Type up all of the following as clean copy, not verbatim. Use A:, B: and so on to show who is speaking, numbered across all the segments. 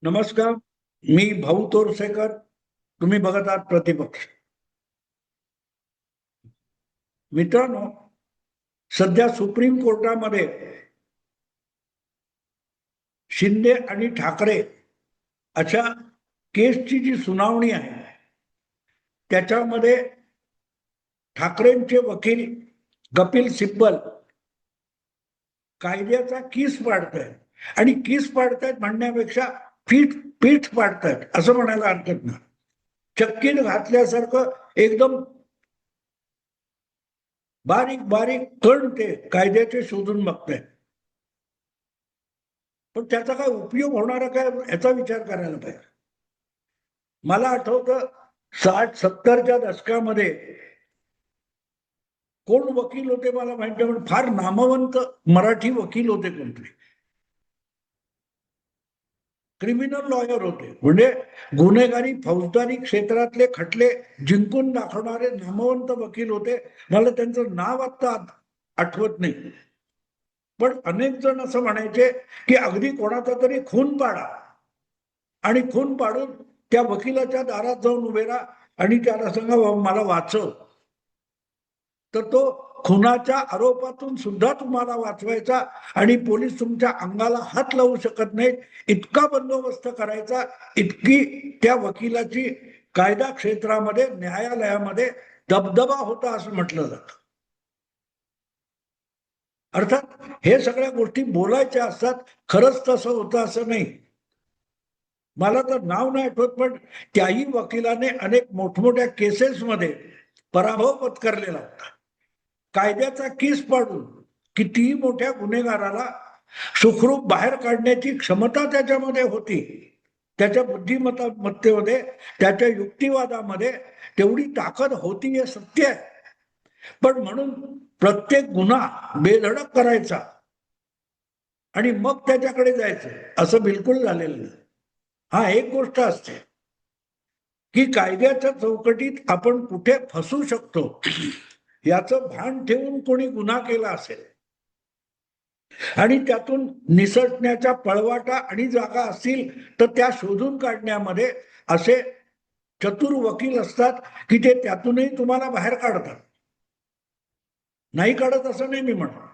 A: नमस्कार. मी भाऊ तोरसेकर. तुम्ही बघत आहात प्रतिपक्ष. मित्रांनो, सध्या सुप्रीम कोर्टामध्ये शिंदे आणि ठाकरे अशा केसची जी सुनावणी आहे त्याच्यामध्ये ठाकरेंचे वकील कपिल सिब्बल कायद्याचा कीस पाडतायत आणि कीस पाडतायत म्हणण्यापेक्षा पीठ पीठ पाडतायत असं म्हणायला हरकत नाही. चक्कीत घातल्यासारखं एकदम बारीक बारीक कण ते कायद्याचे शोधून बघतायत. पण त्याचा काय उपयोग होणार काय याचा विचार करायला पाहिजे. मला आठवतं 60-70च्या दशकामध्ये कोण वकील होते मला माहिती पण फार नामवंत मराठी वकील होते कोणतरी. क्रिमिनल लॉयर होते, म्हणजे गुन्हेगारी फौजदारी क्षेत्रातले खटले जिंकून दाखवणारे नामवंत वकील होते. मला त्यांचं नाव आता आठवत नाही, पण अनेक जण असं म्हणायचे की अगदी कोणाचा तरी खून पाडा आणि खून पाडून त्या वकिलाच्या दारात जाऊन उभे राहा आणि त्याला सांगा मला वाचव. तर तो खुनाच्या आरोपातून सुद्धा तुम्हाला वाचवायचा आणि पोलीस तुमच्या अंगाला हात लावू शकत नाहीत इतका बंदोबस्त करायचा, इतकी त्या वकिलाची कायदा क्षेत्रामध्ये न्यायालयामध्ये दबदबा होता असं म्हटलं जातं. अर्थात हे सगळ्या गोष्टी बोलायच्या असतात, खरंच तसं होतं असं नाही. मला तर नाव नाही आठवत, पण त्याही वकिलाने अनेक मोठमोठ्या केसेसमध्ये पराभव पत्करलेला होता. कायद्याचा कीस पाडून कितीही मोठ्या गुन्हेगाराला सुखरूप बाहेर काढण्याची क्षमता त्याच्यामध्ये होती. त्याच्या बुद्धिमत्तेमध्ये, त्याच्या युक्तिवादामध्ये तेवढी ताकद होती हे सत्य आहे. पण म्हणून प्रत्येक गुन्हा बेधडक करायचा आणि मग त्याच्याकडे जायचं असं बिलकुल झालेलं नाही. हा एक गोष्ट असते की कायद्याच्या चौकटीत आपण कुठे फसू शकतो याचं भान ठेवून कोणी गुन्हा केला असेल आणि त्यातून निसटण्याच्या पळवाटा आणि जागा असतील तर त्या शोधून काढण्यामध्ये असे चतुर वकील असतात की ते त्यातूनही तुम्हाला बाहेर काढतात. नाही काढत असं नाही मी म्हणतो,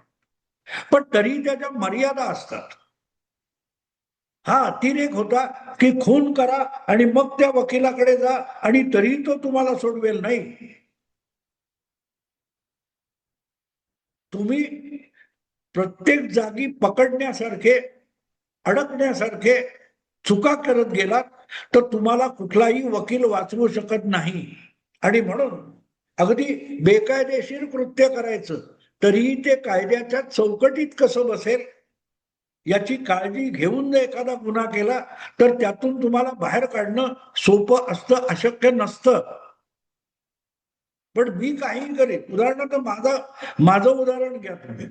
A: पण तरी त्याच्या मर्यादा असतात. हा अतिरेक होता की खून करा आणि मग त्या वकिलाकडे जा आणि तरी तो तुम्हाला सोडवेल नाही. तुम्ही प्रत्येक जागी पकडण्यासारखे, अडकण्यासारखे चुका करत गेलात तर तुम्हाला कुठलाही वकील वाचवू शकत नाही. आणि म्हणून अगदी बेकायदेशीर कृत्य करायचं तरीही ते कायद्याच्या चौकटीत कसं बसेल याची काळजी घेऊन जर एखादा गुन्हा केला तर त्यातून तुम्हाला बाहेर काढणं सोपं असतं, अशक्य नसतं. पण मी काही करेन, उदाहरणार्थ माझं उदाहरण घ्या तुम्ही,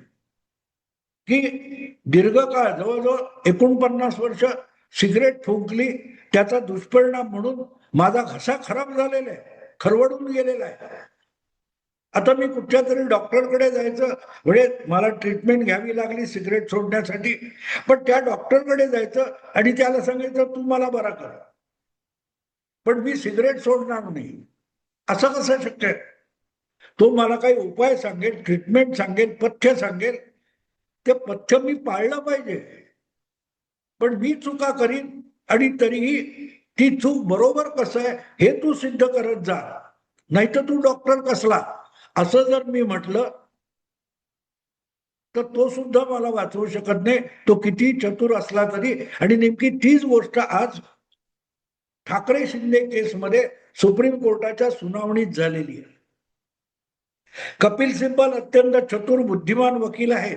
A: की दीर्घकाळ जवळजवळ 49 वर्ष सिगरेट फुंकली, त्याचा दुष्परिणाम म्हणून माझा घसा खराब झालेला आहे, खरवडून गेलेला आहे. आता मी कुठच्या तरी डॉक्टरकडे जायचं म्हणजे मला ट्रीटमेंट घ्यावी लागली सिगरेट सोडण्यासाठी, पण त्या डॉक्टरकडे जायचं आणि त्याला सांगायचं तू मला बरा कर, पण मी सिगरेट सोडणार नाही. असं कसं शक्य आहे? तो मला काही उपाय सांगेल, ट्रीटमेंट सांगेल, पथ्य सांगेल, ते पथ्य मी पाळलं पाहिजे. पण मी चुका करीन आणि तरीही ती चूक बरोबर कसं आहे हे तू सिद्ध करत जा, नाहीतर तू डॉक्टर कसला असं जर मी म्हटलं तर तो सुद्धा मला वाचवू शकत नाही, तो किती चतुर असला तरी. आणि नेमकी तीच गोष्ट आज ठाकरे शिंदे केसमध्ये सुप्रीम कोर्टाच्या सुनावणीत झालेली आहे. कपिल सिब्बल अत्यंत चतुर बुद्धिमान वकील आहे,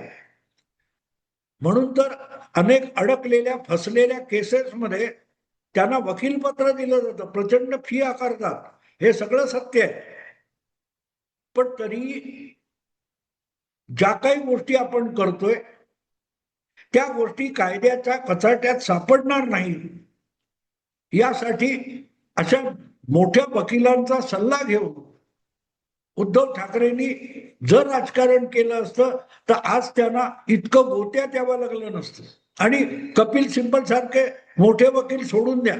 A: म्हणून तर अनेक अडकलेल्या फसलेल्या केसेसमध्ये त्यांना वकीलपत्र दिलं जातं, प्रचंड फी आकारतात, हे सगळं सत्य आहे. पण तरी ज्या काही गोष्टी आपण करतोय त्या गोष्टी कायद्याच्या कचाट्यात सापडणार नाही यासाठी अशा मोठ्या वकिलांचा सल्ला घेऊन उद्धव ठाकरेंनी जर राजकारण केलं असतं तर आज त्यांना इतकं गोत्यात यावं लागलं नसतं. आणि कपिल सिब्बल सारखे मोठे वकील सोडून द्या,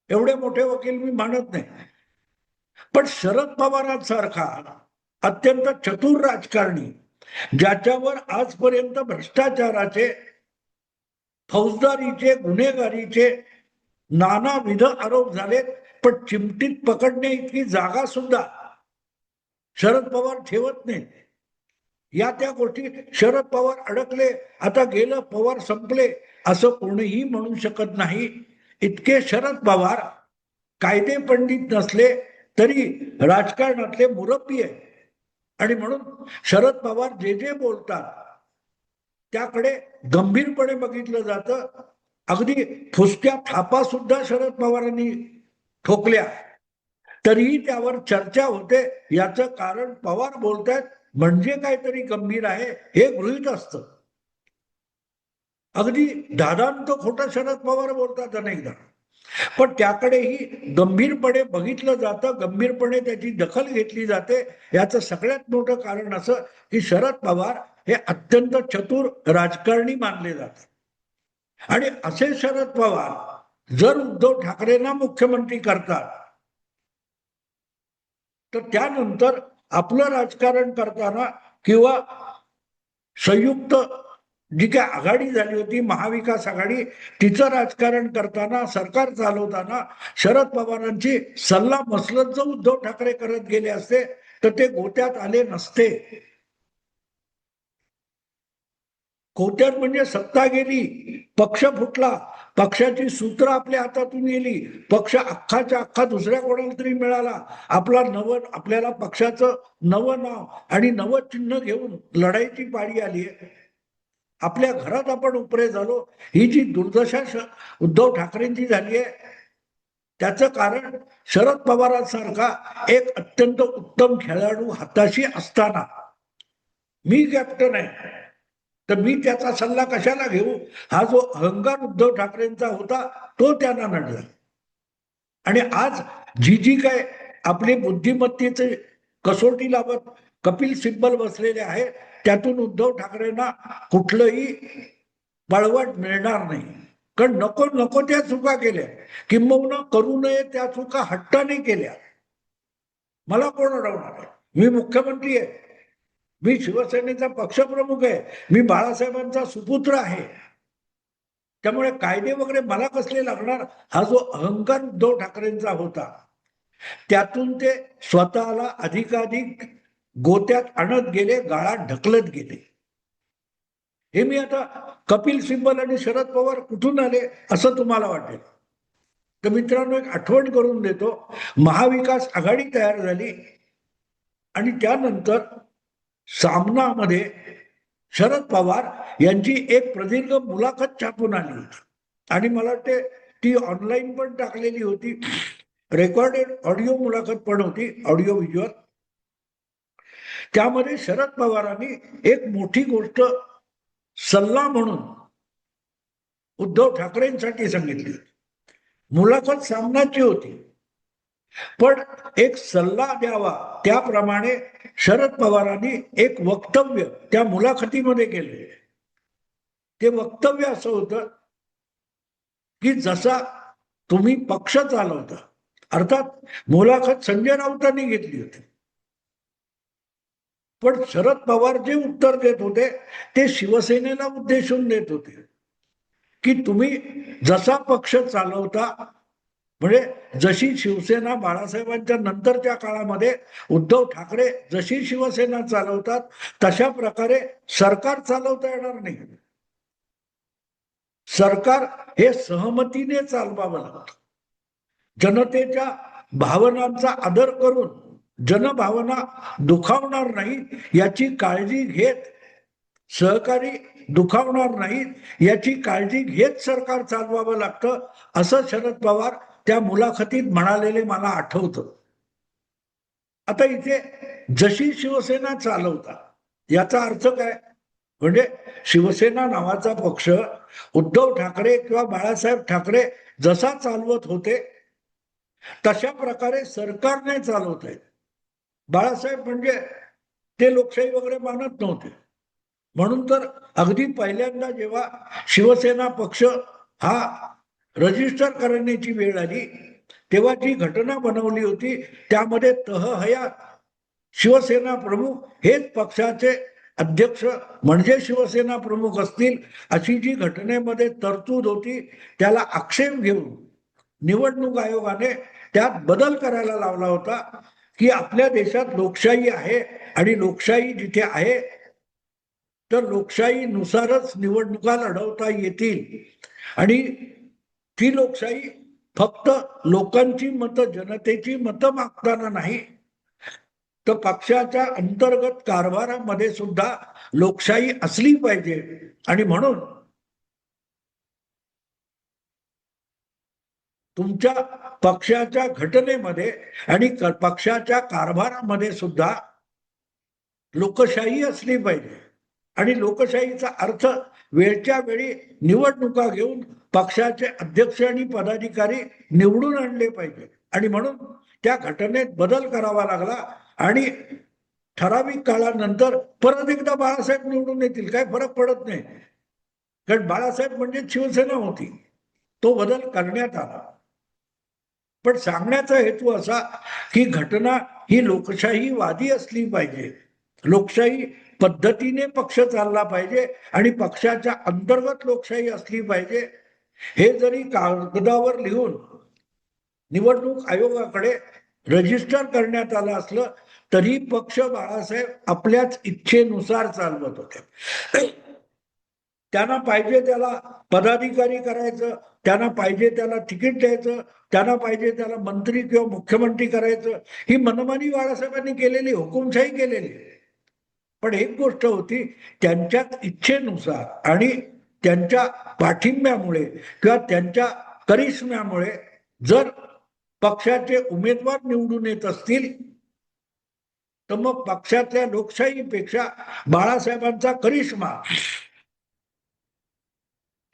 A: एवढे मोठे वकील मी मानत नाही, पण शरद पवारांसारखा अत्यंत चतुर राजकारणी, ज्याच्यावर आजपर्यंत भ्रष्टाचाराचे, फौजदारीचे, गुन्हेगारीचे नानाविध आरोप झालेत, पण चिमटीत पकडणे इतकी जागा सुद्धा शरद पवार ठेवत नाही. या त्या गोष्टी शरद पवार अडकले, आता गेलं, पवार संपले, असं कोणीही म्हणू शकत नाही. इतके शरद पवार कायदे पंडित नसले तरी राजकारणातले मुरब्बी आहे. आणि म्हणून शरद पवार जे जे बोलतात त्याकडे गंभीरपणे बघितलं जातं. अगदी फुसक्या थापा सुद्धा शरद पवारांनी ठोकल्या तरीही त्यावर चर्चा होते. याचं कारण पवार बोलतायत म्हणजे काहीतरी गंभीर आहे हे गृहीत असतं. अगदी दादांत खोटं शरद पवार बोलतात अनेकदा, पण त्याकडेही गंभीरपणे बघितलं जातं, गंभीरपणे त्याची दखल घेतली जाते. याचं सगळ्यात मोठं कारण असं की शरद पवार हे अत्यंत चतुर राजकारणी मानले जातात. आणि असे शरद पवार जर उद्धव ठाकरेंना मुख्यमंत्री करतात तर त्यानंतर आपलं राजकारण करताना किंवा संयुक्त जी काय आघाडी झाली होती, महाविकास आघाडी, तिचं राजकारण करताना, सरकार चालवताना शरद पवारांची सल्ला मसलत जर उद्धव ठाकरे करत गेले असते तर ते गोत्यात आले नसते. गोत्यात म्हणजे सत्ता गेली, पक्ष फुटला, पक्षाची सूत्र आपल्या हातातून गेली, पक्ष अख्खाच्या अख्खा दुसऱ्या कोणाला तरी मिळाला, आपल्याला पक्षाचं नवं नाव आणि नवं चिन्ह घेऊन लढाईची पाळी आली आहे. आपल्या घरात आपण उपरे झालो. ही जी दुर्दशा उद्धव ठाकरेंची झाली आहे त्याचं कारण शरद पवारांसारखा एक अत्यंत उत्तम खेळाडू हाताशी असताना, मी कॅप्टन आहे तर मी त्याचा सल्ला कशाला घेऊ, हा जो अहंकार उद्धव ठाकरेंचा होता तो त्यांना नडला. आणि आज जी काय आपली बुद्धिमत्तेचे कसोटी लावत कपिल सिब्बल बसलेले आहे, त्यातून उद्धव ठाकरेंना कुठलंही बळवट मिळणार नाही. कारण नको नको त्या चुका केल्या, किंबहुना करू नये त्या चुका हट्टाने केल्या. मला कोण अडवणार आहे? मी मुख्यमंत्री आहे, मी शिवसेनेचा पक्षप्रमुख आहे, मी बाळासाहेबांचा सुपुत्र आहे. त्यामुळे कायदे वगैरे मला कसले लागणार, हा जो अहंकार उद्धव ठाकरेंचा होता त्यातून ते स्वतःला अधिकाधिक गोत्यात आणत गेले, गाळात ढकलत गेले. हे मी आता कपिल सिब्बल आणि शरद पवार कुठून आले असं तुम्हाला वाटेल. तर मित्रांनो, एक आठवण करून देतो. महाविकास आघाडी तयार झाली आणि त्यानंतर सामनामध्ये शरद पवार यांची एक प्रदीर्घ मुलाखत छापून आली होती आणि मला वाटते ती ऑनलाईन पण टाकलेली होती. रेकॉर्डेड ऑडिओ मुलाखत पण होती, ऑडिओ व्हिज्युअल. त्यामध्ये शरद पवारांनी एक मोठी गोष्ट सल्ला म्हणून उद्धव ठाकरेंसाठी सांगितली. मुलाखत सामनाची होती, पण एक सल्ला द्यावा त्याप्रमाणे शरद पवारांनी एक वक्तव्य त्या मुलाखतीमध्ये केले. ते वक्तव्य असं होतं की जसा तुम्ही पक्ष चालवता, अर्थात मुलाखत संजय राऊतांनी घेतली होती, पण शरद पवार जे उत्तर देत होते ते शिवसेनेला उद्देशून देत होते की तुम्ही जसा पक्ष चालवता, म्हणजे जशी शिवसेना बाळासाहेबांच्या नंतरच्या काळामध्ये उद्धव ठाकरे जशी शिवसेना चालवतात तशा प्रकारे सरकार चालवता येणार नाही. सरकार हे सहमतीने चालवावं लागतं. जनतेच्या भावनांचा आदर करून, जनभावना दुखावणार नाही याची काळजी घेत, सहकारी दुखावणार नाहीत याची काळजी घेत सरकार चालवावं लागतं, असं शरद पवार त्या मुलाखतीत म्हणालेले मला आठवतं. आता इथे जशी शिवसेना चालवता याचा अर्थ काय, म्हणजे शिवसेना नावाचा पक्ष उद्धव ठाकरे किंवा बाळासाहेब ठाकरे जसा चालवत होते तशा प्रकारे सरकारने चालवत आहे. बाळासाहेब म्हणजे ते लोकशाही वगैरे मानत नव्हते. म्हणून तर अगदी पहिल्यांदा जेव्हा शिवसेना पक्ष हा रजिस्टर करण्याची वेळ आली तेव्हा जी घटना बनवली होती त्यामध्ये तहहयात शिवसेना प्रमुख हेच पक्षाचे अध्यक्ष म्हणजे शिवसेना प्रमुख असतील अशी जी घटनेमध्ये तरतूद होती त्याला आक्षेप घेऊन निवडणूक आयोगाने त्यात बदल करायला लावला होता की आपल्या देशात लोकशाही आहे आणि लोकशाही जिथे आहे तर लोकशाहीनुसारच निवडणुका लढवता येतील आणि ती लोकशाही फक्त लोकांची मतं जनतेची मतं मागताना नाही तर पक्षाच्या अंतर्गत कारभारामध्ये सुद्धा लोकशाही असली पाहिजे आणि म्हणून तुमच्या पक्षाच्या घटनेमध्ये आणि पक्षाच्या कारभारामध्ये सुद्धा लोकशाही असली पाहिजे आणि लोकशाहीचा अर्थ वेळच्या वेळी निवडणुका घेऊन पक्षाचे अध्यक्ष आणि पदाधिकारी निवडून आणले पाहिजे आणि म्हणून त्या घटनेत बदल करावा लागला आणि ठराविक काळानंतर परत एकदा बाळासाहेब निवडून येतील काही फरक पडत नाही कारण बाळासाहेब म्हणजे शिवसेना होती तो बदल करण्यात आला पण सांगण्याचा हेतू असा की घटना ही लोकशाहीवादी असली पाहिजे लोकशाही पद्धतीने पक्ष चालला पाहिजे आणि पक्षाच्या अंतर्गत लोकशाही असली पाहिजे हे जरी कागदावर लिहून निवडणूक आयोगाकडे रजिस्टर करण्यात आलं असलं तरी पक्ष बाळासाहेब आपल्याच इच्छेनुसार चालवत होते त्यांना पाहिजे त्याला पदाधिकारी करायचं त्यांना पाहिजे त्याला तिकीट द्यायचं त्यांना पाहिजे त्याला मंत्री किंवा मुख्यमंत्री करायचं ही मनमानी बाळासाहेबांनी केलेली हुकुमशाही केलेली पण एक गोष्ट होती त्यांच्याच इच्छेनुसार आणि त्यांच्या पाठिंब्यामुळे किंवा त्यांच्या करिश्म्यामुळे जर पक्षाचे उमेदवार निवडून येत असतील तर मग पक्षातल्या लोकशाहीपेक्षा बाळासाहेबांचा करिश्मा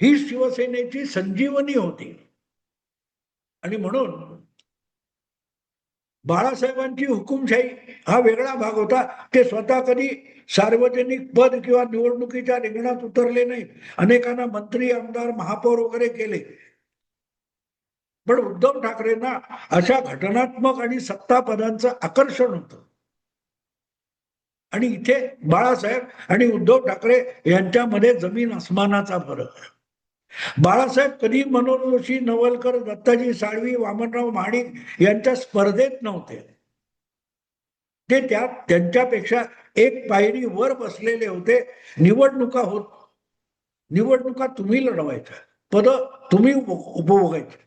A: ही शिवसेनेची संजीवनी होती आणि म्हणून बाळासाहेबांची हुकुमशाही हा वेगळा भाग होता ते स्वतः कधी सार्वजनिक पद किंवा निवडणुकीच्या रिंगणात उतरले नाही अनेकांना मंत्री आमदार महापौर वगैरे केले पण उद्धव ठाकरेंना अशा घटनात्मक आणि सत्ता पदांचं आकर्षण होतं आणि इथे बाळासाहेब आणि उद्धव ठाकरे यांच्यामध्ये जमीन आसमानाचा फरक आहे बाळासाहेब कधी मनोहर जोशी नवलकर दत्ताजी साळवी वामनराव महाडिक यांच्या स्पर्धेत नव्हते ते त्यात त्यांच्यापेक्षा एक पायरी वर बसलेले होते निवडणुका तुम्ही लढवायच्या पद तुम्ही उपभोगायचे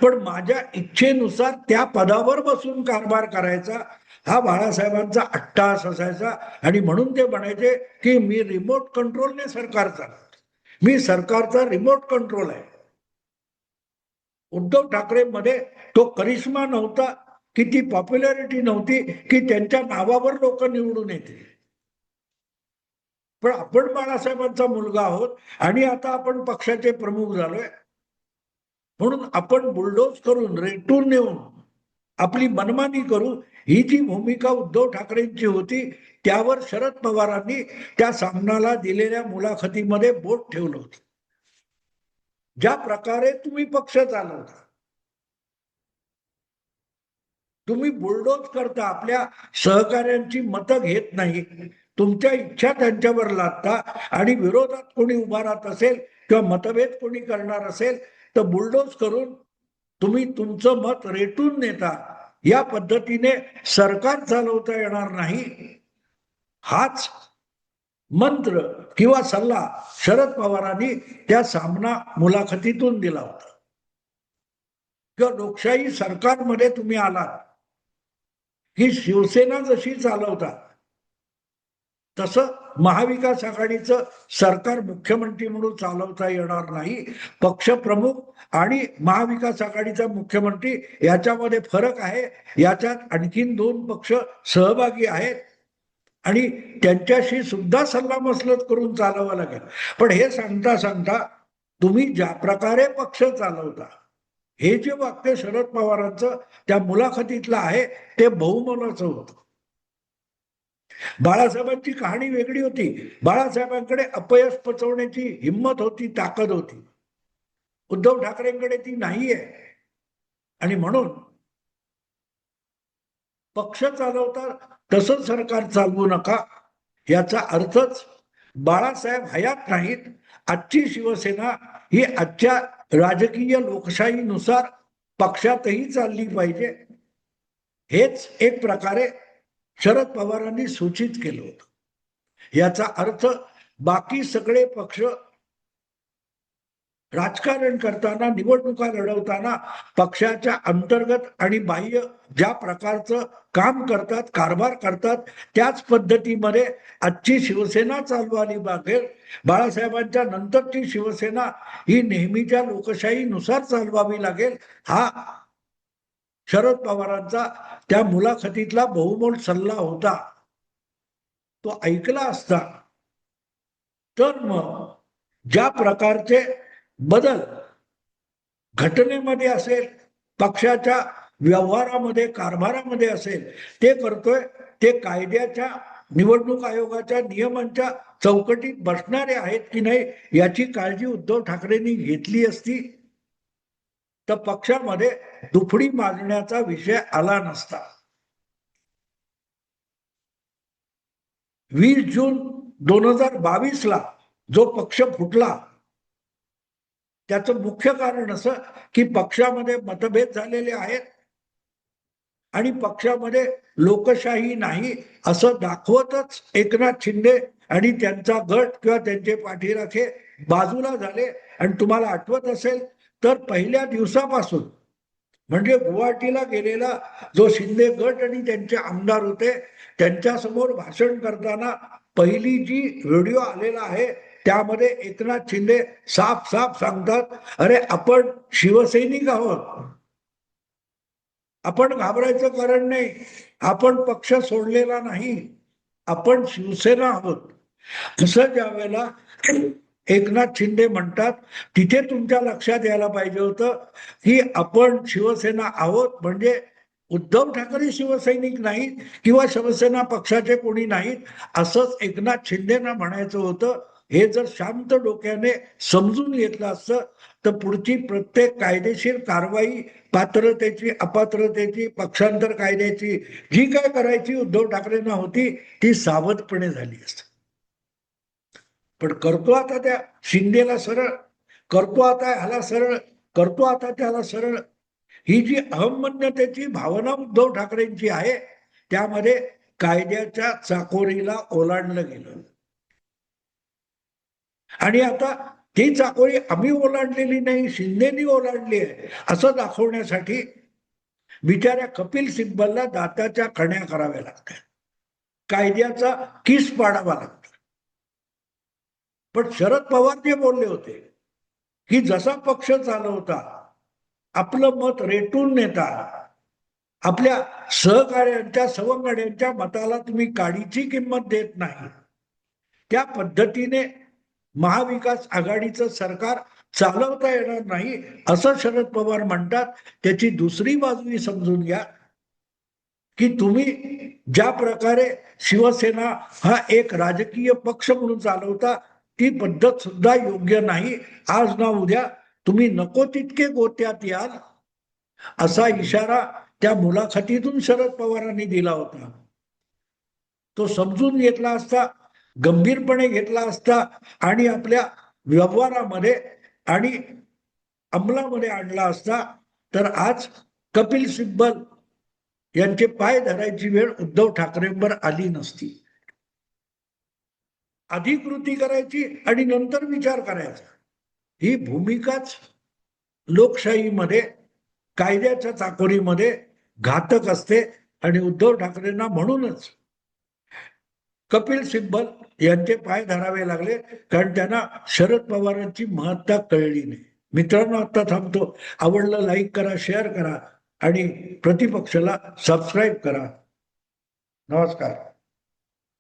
A: पण माझ्या इच्छेनुसार त्या पदावर बसून कारभार करायचा हा बाळासाहेबांचा अट्टाहास असायचा आणि म्हणून ते म्हणायचे की मी रिमोट कंट्रोलने सरकार चालवतो मी सरकारचा रिमोट कंट्रोल आहे उद्धव ठाकरे मध्ये तो करिश्मा नव्हता की ती पॉप्युलॅरिटी नव्हती की त्यांच्या नावावर लोक निवडून येतील पण आपण बाळासाहेबांचा मुलगा आहोत आणि आता आपण पक्षाचे प्रमुख झालोय म्हणून आपण बुलडोज करून रेटून नेऊन आपली मनमानी करू ही जी भूमिका उद्धव ठाकरेंची होती त्यावर शरद पवारांनी त्या सामनाला दिलेल्या मुलाखतीमध्ये बोट ठेवलं होतं ज्या प्रकारे तुम्ही पक्ष चालवता तुम्ही बुलडोज करता आपल्या सहकार्यांची मतं घेत नाही तुमच्या इच्छा त्यांच्यावर लादता आणि विरोधात कोणी उभा राहत असेल किंवा मतभेद कोणी करणार असेल तर बुलडोज करून तुम्ही तुमचं मत रेटून नेता या पद्धतीने सरकार चालवता येणार नाही हाच मंत्र किंवा सल्ला शरद पवारांनी त्या सामना मुलाखतीतून दिला होता किंवा लोकशाही सरकारमध्ये तुम्ही आलात ही शिवसेना जशी चालवतात तसं महाविकास आघाडीचं सरकार मुख्यमंत्री म्हणून चालवता येणार नाही पक्षप्रमुख आणि महाविकास आघाडीचा मुख्यमंत्री याच्यामध्ये फरक आहे याच्यात आणखीन दोन पक्ष सहभागी आहेत आणि त्यांच्याशी सुद्धा सल्लामसलत करून चालवावं लागेल पण हे सांगता सांगता तुम्ही ज्या प्रकारे पक्ष चालवता हे जे वाक्य शरद पवारांचं त्या मुलाखतीतलं आहे ते बहुमोलाचं होतं बाळासाहेबांची कहाणी वेगळी होती. बाळासाहेबांकडे अपयश पचवण्याची हिंमत होती, ताकद होती. उद्धव ठाकरेंकडे ती नाहीये. आणि म्हणून पक्ष चालवता तसं सरकार चालवू नका, याचा अर्थच बाळासाहेब हयात नाहीत. आजची शिवसेना ही आजच्या राजकीय लोकशाहीनुसार पक्षातही चालली पाहिजे, हेच एक प्रकारे शरद पवारांनी सूचित केलं होतं. याचा अर्थ बाकी सगळे पक्ष राजकारण करताना, निवडणुका लढवताना पक्षाच्या अंतर्गत आणि बाह्य ज्या प्रकारचं काम करतात, कारभार करतात, त्याच पद्धतीमध्ये आजची शिवसेना चालवावी लागेल. बाळासाहेबांच्या नंतरची शिवसेना ही नेहमीच्या लोकशाहीनुसार चालवावी लागेल. हा शरद पवारांचा त्या मुलाखतीतला बहुमोल सल्ला होता. तो ऐकला असता तर मग ज्या प्रकारचे बदल घटनेमध्ये असेल, पक्षाच्या व्यवहारामध्ये, कारभारामध्ये असेल, ते करतोय, ते कायद्याच्या, निवडणूक आयोगाच्या नियमांच्या चौकटीत बसणारे आहेत की नाही याची काळजी उद्धव ठाकरेंनी घेतली असती तर पक्षामध्ये दुफडी माजण्याचा विषय आला नसता. 20 जून 2022 ला जो पक्ष फुटला त्याचं मुख्य कारण असं की पक्षामध्ये मतभेद झालेले आहेत आणि पक्षामध्ये लोकशाही नाही असं दाखवतच एकनाथ शिंदे आणि त्यांचा गट किंवा त्यांचे पाठीराखे बाजूला झाले. आणि तुम्हाला आठवत असेल तर पहिल्या दिवसापासून म्हणजे गुवाहाटीला गेलेला जो शिंदे गट आणि त्यांचे आमदार होते त्यांच्या समोर भाषण करताना पहिली जी व्हिडिओ आलेला आहे त्यामध्ये एकनाथ शिंदे साफ साफ सांगतात, अरे आपण शिवसैनिक आहोत, आपण घाबरायचं कारण नाही, आपण पक्ष सोडलेला नाही, आपण शिवसेना आहोत. असं ज्या वेळेला एकनाथ शिंदे म्हणतात तिथे तुमच्या लक्षात यायला पाहिजे होतं की आपण शिवसेना आहोत म्हणजे उद्धव ठाकरे शिवसैनिक नाहीत किंवा शिवसेना पक्षाचे कोणी नाहीत असंच एकनाथ शिंदेना म्हणायचं होतं. हे जर शांत डोक्याने समजून घेतलं असतं तर पुढची प्रत्येक कायदेशीर कारवाई, पात्रतेची, अपात्रतेची, पक्षांतर कायद्याची जी काय करायची उद्धव ठाकरेंना होती ती सावधपणे झाली असते. पण करतो आता त्या शिंदेला सरळ, करतो आता ह्याला सरळ, करतो आता त्याला सरळ, ही जी अहमन्यतेची भावना उद्धव ठाकरेंची आहे त्यामध्ये कायद्याच्या चाकोरीला ओलांडलं गेलं. आणि आता ती चाकोरी आम्ही ओलांडलेली नाही, शिंदेनी ओलांडली आहे असं दाखवण्यासाठी बिचाऱ्या कपिल सिब्बलला दाताच्या खण्या कराव्या लागतात, कायद्याचा किस पाडावा लागतो. पण शरद पवार जे बोलले होते की जसा पक्ष चालवता, आपलं मत रेटून नेता, आपल्या सहकार्यांच्या, सवंगड्यांच्या मताला तुम्ही काडीची किंमत देत नाही, त्या पद्धतीने महाविकास आघाडीचं सरकार चालवता येणार नाही असं शरद पवार म्हणतात. त्याची दुसरी बाजूही समजून घ्या की तुम्ही ज्या प्रकारे शिवसेना हा एक राजकीय पक्ष म्हणून चालवता ती पद्धत सुद्धा योग्य नाही. आज ना उद्या तुम्ही नको तितके गोत्यात याल असा इशारा त्या मुलाखतीतून शरद पवारांनी दिला होता. तो समजून घेतला असता, गंभीरपणे घेतला असता आणि आपल्या व्यवहारामध्ये आणि अंमलामध्ये आणला असता तर आज कपिल सिब्बल यांचे पाय धरायची वेळ उद्धव ठाकरेंवर आली नसती. आधी कृती करायची आणि नंतर विचार करायचा, ही भूमिकाच लोकशाहीमध्ये, कायद्याच्या चाकोरीमध्ये घातक असते. आणि उद्धव ठाकरेंना म्हणूनच कपिल सिब्बल यांचे पाय धरावे लागले कारण त्यांना शरद पवारांची महत्ता कळली नाही. मित्रांनो, आता थांबतो. आवडलं लाईक करा, शेअर करा आणि प्रतिपक्षाला सबस्क्राईब करा. नमस्कार.